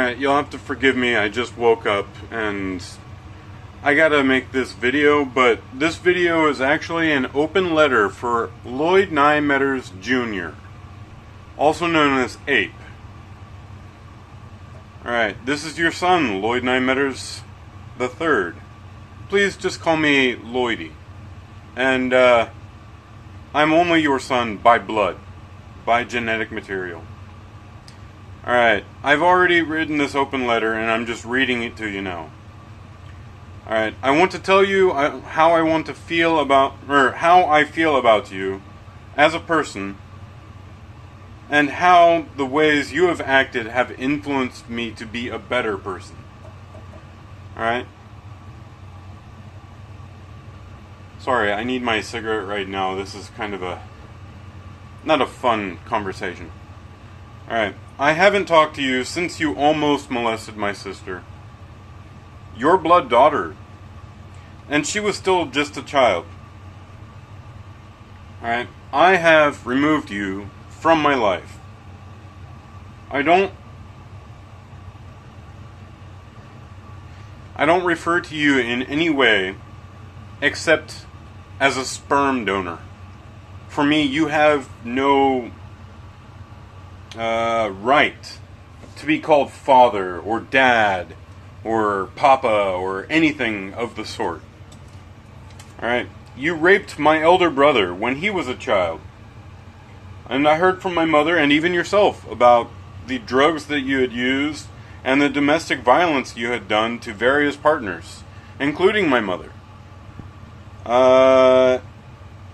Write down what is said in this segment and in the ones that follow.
Alright, you'll have to forgive me, I just woke up and I gotta make this video, but this video is actually an open letter for Lloyd Meadors Jr., also known as Ape. Alright, this is your son, Lloyd Meadors III. Please just call me Lloydy. And, I'm only your son by blood, by genetic material. Alright, I've already written this open letter and I'm just reading it to you now. Alright, I want to tell you how I feel about you as a person, and how the ways you have acted have influenced me to be a better person. Alright? Sorry, I need my cigarette right now. This is kind of not a fun conversation. Alright, I haven't talked to you since you almost molested my sister, your blood daughter, and she was still just a child. Alright, I have removed you from my life. I don't refer to you in any way except as a sperm donor. For me, you have no right to be called father or dad or papa or anything of the sort. Alright, you raped my elder brother when he was a child. And I heard from my mother and even yourself about the drugs that you had used and the domestic violence you had done to various partners, including my mother,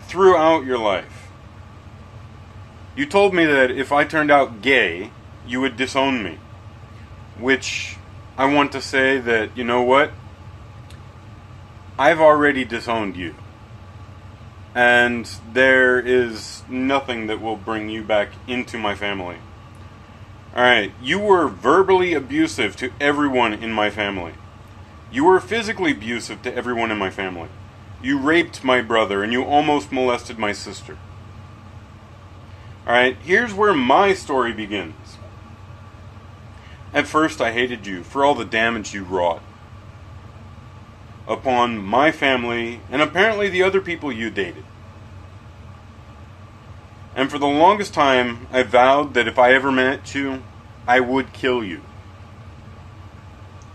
throughout your life. You told me that if I turned out gay, you would disown me. Which, I want to say that, you know what? I've already disowned you. And there is nothing that will bring you back into my family. Alright, you were verbally abusive to everyone in my family. You were physically abusive to everyone in my family. You raped my brother and you almost molested my sister. Alright, here's where my story begins. At first I hated you for all the damage you wrought upon my family and apparently the other people you dated. And for the longest time I vowed that if I ever met you, I would kill you.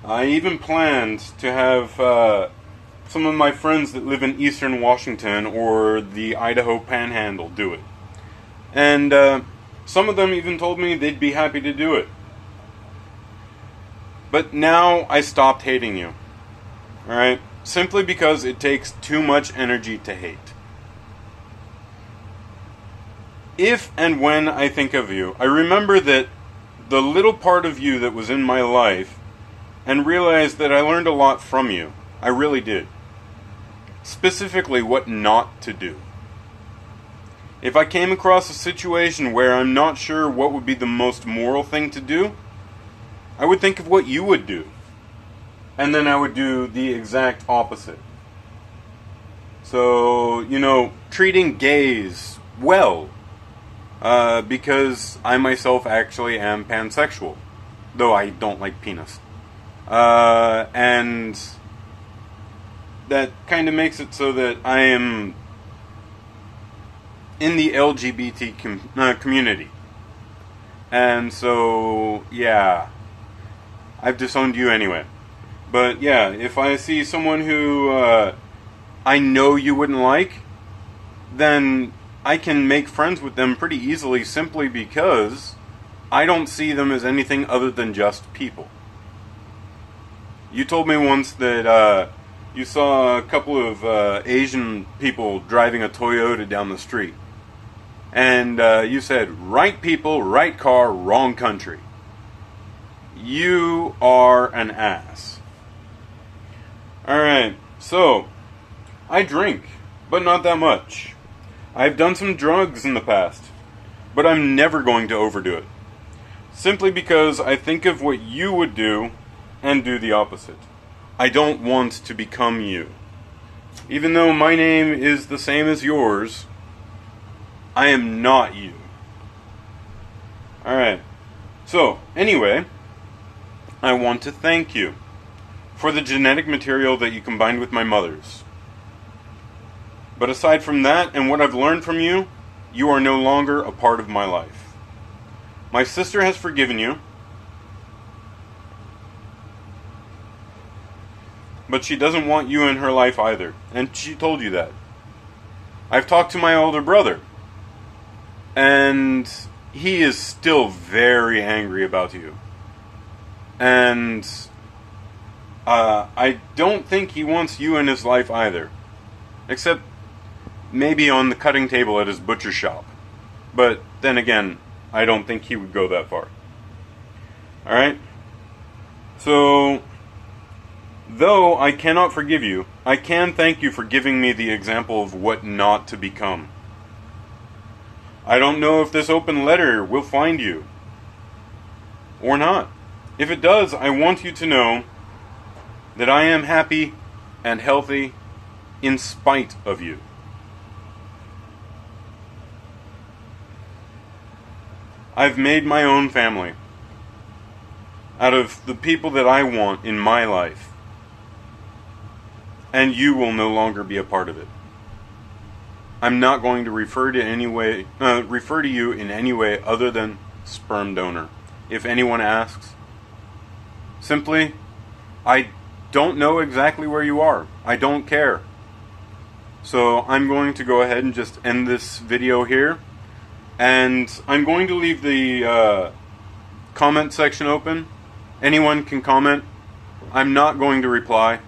I even planned to have some of my friends that live in eastern Washington or the Idaho Panhandle do it. And some of them even told me they'd be happy to do it. But now I stopped hating you. Alright? Simply because it takes too much energy to hate. If and when I think of you, I remember that the little part of you that was in my life and realize that I learned a lot from you. I really did. Specifically, what not to do. If I came across a situation where I'm not sure what would be the most moral thing to do, I would think of what you would do. And then I would do the exact opposite. So, you know, treating gays well. Because I myself actually am pansexual. Though I don't like penis. And that kind of makes it so that I am in the LGBT community. And so, yeah, I've disowned you anyway. But yeah, if I see someone who I know you wouldn't like, then I can make friends with them pretty easily simply because I don't see them as anything other than just people. You told me once that you saw a couple of Asian people driving a Toyota down the street. And you said, right people, right car, wrong country. You are an ass. Alright, so, I drink, but not that much. I've done some drugs in the past, but I'm never going to overdo it. Simply because I think of what you would do and do the opposite. I don't want to become you. Even though my name is the same as yours, I am not you. Alright. So, anyway, I want to thank you for the genetic material that you combined with my mother's. But aside from that and what I've learned from you, you are no longer a part of my life. My sister has forgiven you, but she doesn't want you in her life either, and she told you that. I've talked to my older brother, and he is still very angry about you. And I don't think he wants you in his life either. Except maybe on the cutting table at his butcher shop. But then again, I don't think he would go that far. Alright? So, though I cannot forgive you, I can thank you for giving me the example of what not to become. I don't know if this open letter will find you. Or not. If it does, I want you to know that I am happy and healthy in spite of you. I've made my own family out of the people that I want in my life. And you will no longer be a part of it. I'm not going to refer to you in any way other than sperm donor. If anyone asks, simply, I don't know exactly where you are. I don't care. So I'm going to go ahead and just end this video here. And I'm going to leave the comment section open. Anyone can comment. I'm not going to reply.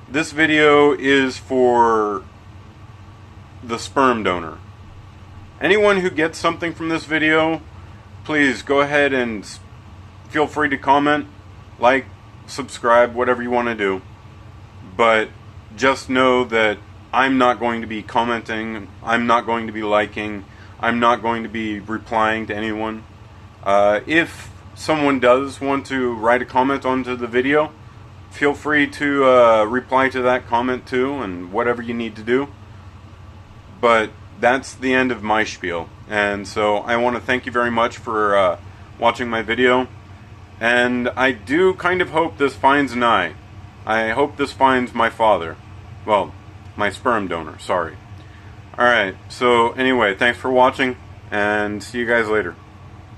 This video is for the sperm donor. Anyone who gets something from this video, please go ahead and feel free to comment, like, subscribe, whatever you want to do. But just know that I'm not going to be commenting, I'm not going to be liking, I'm not going to be replying to anyone. If someone does want to write a comment onto the video, feel free to reply to that comment too, and whatever you need to do. But that's the end of my spiel. And so I want to thank you very much for watching my video. And I do kind of hope this finds an eye. I hope this finds my father. Well, my sperm donor, sorry. Alright, so anyway, thanks for watching, and see you guys later.